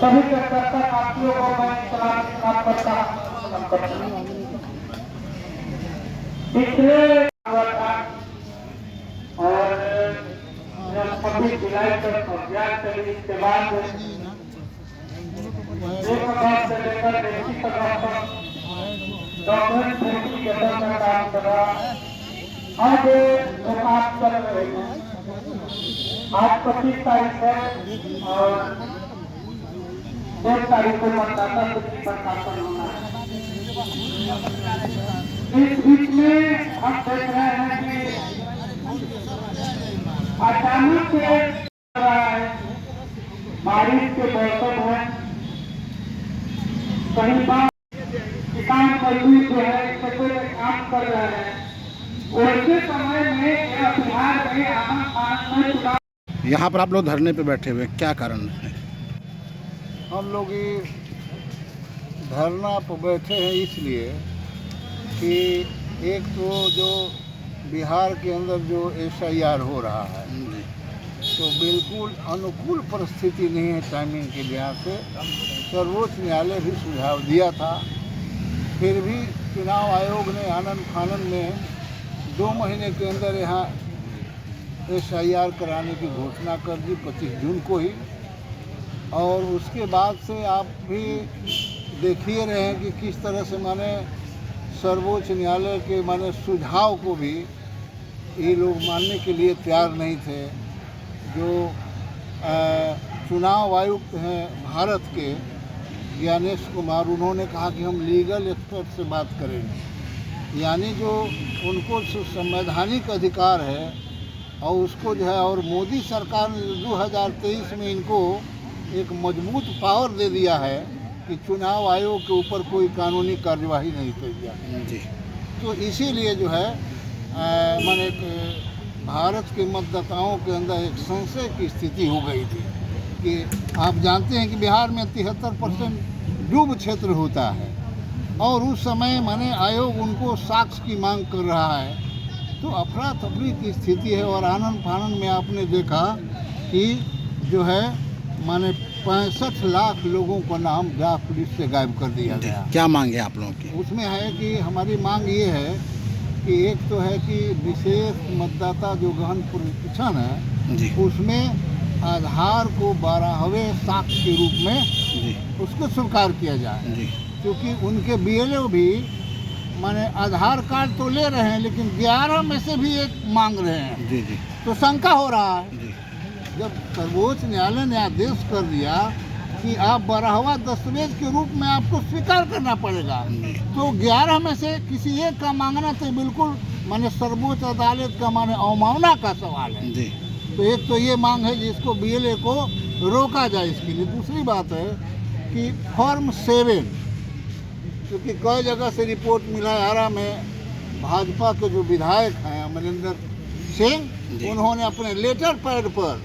सभी कार्यकर्ता साथियों को मैं सलाम करता हूं। पिछले और 26 जुलाई तक अभियान चली, इसके बाद 1 अगस्त से लेकर 21 अगस्त तक डॉक्यूमेंट वेरिफिकेशन का काम कर रहा। आज जो काम कर रहे हैं, आज 25 तारीख है और 1 तारीख को मतदाता सूची प्रकाशन होना है। इस बीच में हम देख रहे हैं कि अचानक से बारिश के मौसम है, कहीं बार किसान मजदूर जो है खेतों में काम कर रहे हैं, वैसे समय में बिहार में आम चुनाव। यहाँ पर आप लोग धरने पे बैठे हुए, क्या कारण है? हम लोग ये धरना पर बैठे हैं इसलिए कि एक तो जो बिहार के अंदर जो SIR हो रहा है तो बिल्कुल अनुकूल परिस्थिति नहीं है टाइमिंग के लिहाज से। सर्वोच्च न्यायालय भी सुझाव दिया था, फिर भी चुनाव आयोग ने आनन फानन में 2 महीने के अंदर यहाँ SIR कराने की घोषणा कर दी 25 जून को ही। और उसके बाद से आप भी देखिए रहे हैं कि किस तरह से माने सर्वोच्च न्यायालय के माने सुझाव को भी ये लोग मानने के लिए तैयार नहीं थे। जो चुनाव आयुक्त हैं भारत के ज्ञानेश कुमार, उन्होंने कहा कि हम लीगल एक्सपर्ट से बात करेंगे, यानी जो उनको संवैधानिक अधिकार है और उसको जो है, और मोदी सरकार ने 2023 में इनको एक मजबूत पावर दे दिया है कि चुनाव आयोग के ऊपर कोई कानूनी कार्यवाही नहीं की जाती। तो इसीलिए जो है माने भारत के मतदाताओं के अंदर एक संशय की स्थिति हो गई थी कि आप जानते हैं कि बिहार में 73% डूब क्षेत्र होता है और उस समय माने आयोग उनको साक्ष्य की मांग कर रहा है, तो अफरा तफरी की स्थिति है। और आनन फानन में आपने देखा कि जो है माने 65 लाख लोगों का नाम डाक पुलिस से गायब कर दिया गया। क्या मांगे आप लोगों की? उसमें है कि हमारी मांग ये है कि एक तो है कि विशेष मतदाता जो गहन पुनरीक्षण है उसमें आधार को 12वें साक्ष्य के रूप में उसको स्वीकार किया जाए, क्योंकि उनके BLO भी माने आधार कार्ड तो ले रहे हैं लेकिन 11 में से भी एक मांग रहे हैं। तो शंका हो रहा है, जब सर्वोच्च न्यायालय ने आदेश कर दिया कि आप 12वां दस्तावेज के रूप में आपको स्वीकार करना पड़ेगा, तो 11 में से किसी एक का मांगना तो बिल्कुल माने सर्वोच्च अदालत का माने अवमानना का सवाल है। तो एक तो ये मांग है जिसको BLA को रोका जाए इसके लिए। दूसरी बात है कि फॉर्म 7, क्योंकि कई जगह से रिपोर्ट मिला है, आरा में भाजपा के जो विधायक हैं अमरिंदर सिंह, उन्होंने अपने लेटर पैड पर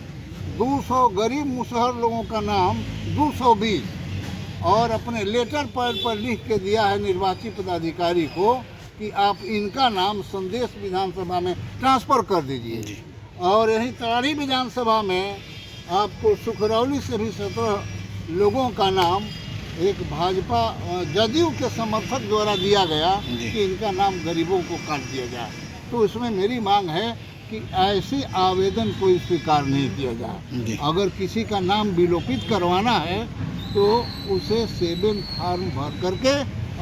200 गरीब मुसहर लोगों का नाम 220 और अपने लेटर पैड पर लिख के दिया है निर्वाचित पदाधिकारी को कि आप इनका नाम संदेश विधानसभा में ट्रांसफ़र कर दीजिए। और यही तरारी विधानसभा में आपको सुखरौली से भी 17 लोगों का नाम एक भाजपा जदयू के समर्थक द्वारा दिया गया कि इनका नाम गरीबों को काट दिया जाए। तो इसमें मेरी मांग है कि ऐसे आवेदन कोई स्वीकार नहीं किया जाए। अगर किसी का नाम विलोपित करवाना है तो उसे 7 फॉर्म भर करके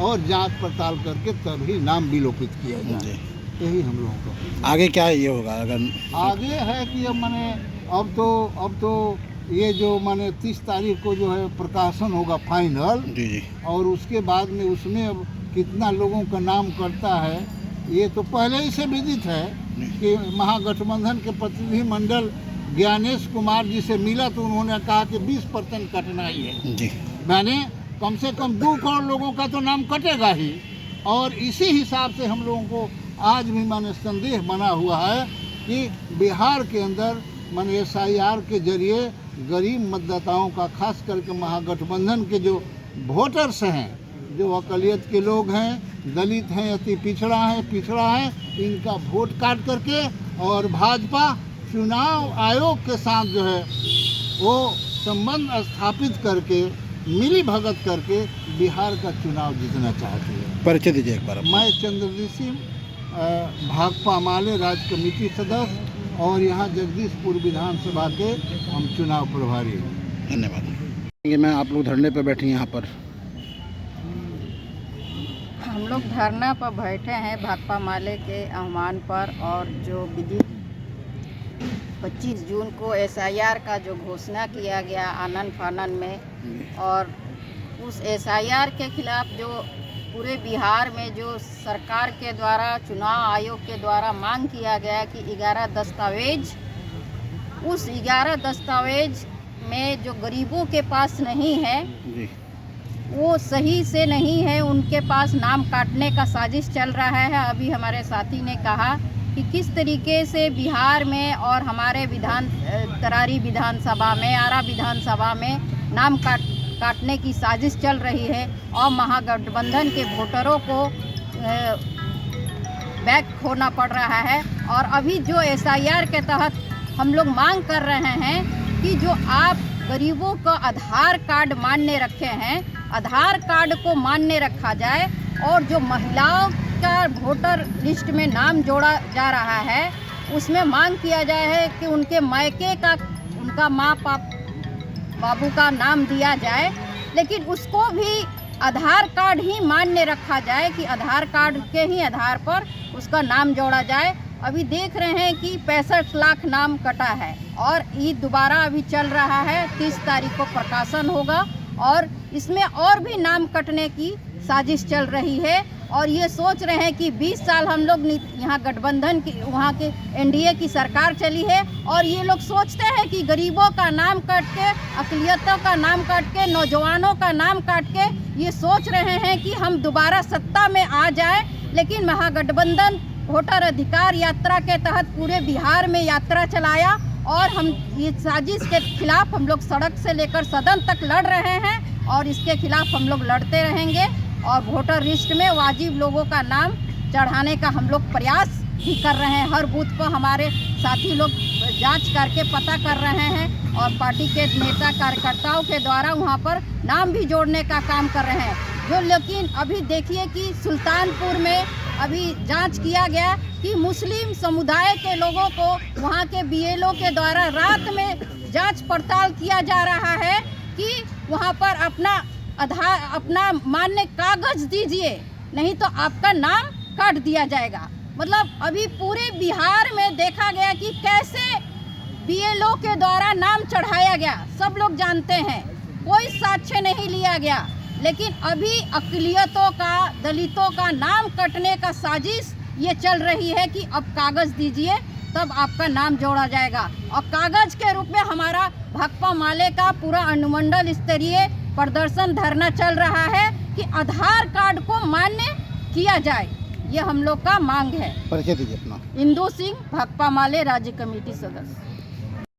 और जांच पड़ताल करके तभी नाम विलोपित किया जाए। यही हम लोगों को आगे क्या ये होगा? अगर आगे है कि अब माने अब तो ये जो माने 30 तारीख को जो है प्रकाशन होगा फाइनल, और उसके बाद में उसमें अब कितना लोगों का नाम कटता है ये तो पहले ही से विदित है कि महागठबंधन के प्रतिनिधिमंडल ज्ञानेश कुमार जी से मिला तो उन्होंने कहा कि 20% कटना ही है। मैंने कम से कम 2 करोड़ लोगों का तो नाम कटेगा ही। और इसी हिसाब से हम लोगों को आज भी माने संदेह बना हुआ है कि बिहार के अंदर माने SIR के जरिए गरीब मतदाताओं का, खास करके महागठबंधन के जो वोटर्स हैं, जो अकलियत के लोग हैं, दलित हैं, अति पिछड़ा है, इनका वोट काट करके और भाजपा चुनाव आयोग के साथ जो है वो संबंध स्थापित करके मिली भगत करके बिहार का चुनाव जीतना चाहती है। परिचय दीजिए एक बार। मैं चंद्रजीत सिंह, भाकपा माले राज्य कमेटी सदस्य और यहाँ जगदीशपुर विधानसभा के हम चुनाव प्रभारी हैं। धन्यवाद। ये मैं आप लोग धरने पे बैठे हैं यहाँ पर। हम लोग धरना पर बैठे हैं भाकपा माले के आह्वान पर, और जो विधि 25 जून को SIR का जो घोषणा किया गया आनन फानन में, और उस SIR के खिलाफ जो पूरे बिहार में जो सरकार के द्वारा, चुनाव आयोग के द्वारा मांग किया गया कि 11 दस्तावेज, उस 11 दस्तावेज में जो गरीबों के पास नहीं है वो सही से नहीं है, उनके पास नाम काटने का साजिश चल रहा है। अभी हमारे साथी ने कहा कि किस तरीके से बिहार में और हमारे तरारी विधानसभा में, आरा विधानसभा में नाम काटने की साजिश चल रही है, और महागठबंधन के वोटरों को बैक खोना पड़ रहा है। और अभी जो SIR के तहत हम लोग मांग कर रहे हैं कि जो आप गरीबों का आधार कार्ड मान्य रखे हैं, आधार कार्ड को मान्य रखा जाए, और जो महिलाओं का वोटर लिस्ट में नाम जोड़ा जा रहा है उसमें मांग किया जाए है कि उनके मायके का, उनका माँ बाबू का नाम दिया जाए, लेकिन उसको भी आधार कार्ड ही मान्य रखा जाए कि आधार कार्ड के ही आधार पर उसका नाम जोड़ा जाए। अभी देख रहे हैं कि 65 लाख नाम कटा है, और ईद दोबारा अभी चल रहा है, 30 तारीख को प्रकाशन होगा, और इसमें और भी नाम कटने की साजिश चल रही है। और ये सोच रहे हैं कि 20 साल हम लोग यहाँ गठबंधन की, वहाँ के NDA की सरकार चली है, और ये लोग सोचते हैं कि गरीबों का नाम काट के, अक़लियतों का नाम काट के, नौजवानों का नाम काट के ये सोच रहे हैं कि हम दोबारा सत्ता में आ जाए। लेकिन महागठबंधन वोटर अधिकार यात्रा के तहत पूरे बिहार में यात्रा चलाया, और हम ये साजिश के खिलाफ हम लोग सड़क से लेकर सदन तक लड़ रहे हैं, और इसके खिलाफ हम लोग लड़ते रहेंगे। और वोटर लिस्ट में वाजिब लोगों का नाम चढ़ाने का हम लोग प्रयास भी कर रहे हैं। हर बूथ पर हमारे साथी लोग जांच करके पता कर रहे हैं, और पार्टी के नेता कार्यकर्ताओं के द्वारा वहां पर नाम भी जोड़ने का काम कर रहे हैं। जो लेकिन अभी देखिए कि सुल्तानपुर में अभी जांच किया गया कि मुस्लिम समुदाय के लोगों को वहां के BLO के द्वारा रात में जांच पड़ताल किया जा रहा है कि वहां पर अपना मान्य कागज दीजिए, नहीं तो आपका नाम काट दिया जाएगा। मतलब अभी पूरे बिहार में देखा गया कि कैसे BLO के द्वारा नाम चढ़ाया गया, सब लोग जानते हैं, कोई साक्ष्य नहीं लिया गया। लेकिन अभी अक़लियतों का, दलितों का नाम कटने का साजिश ये चल रही है कि अब कागज़ दीजिए तब आपका नाम जोड़ा जाएगा। और कागज़ के रूप में हमारा भाकपा माले का पूरा अनुमंडल स्तरीय प्रदर्शन धरना चल रहा है कि आधार कार्ड को मान्य किया जाए, ये हम लोग का मांग है। परिचय दीजिए अपना। इंदू सिंह, भाकपा माले राज्य कमेटी सदस्य।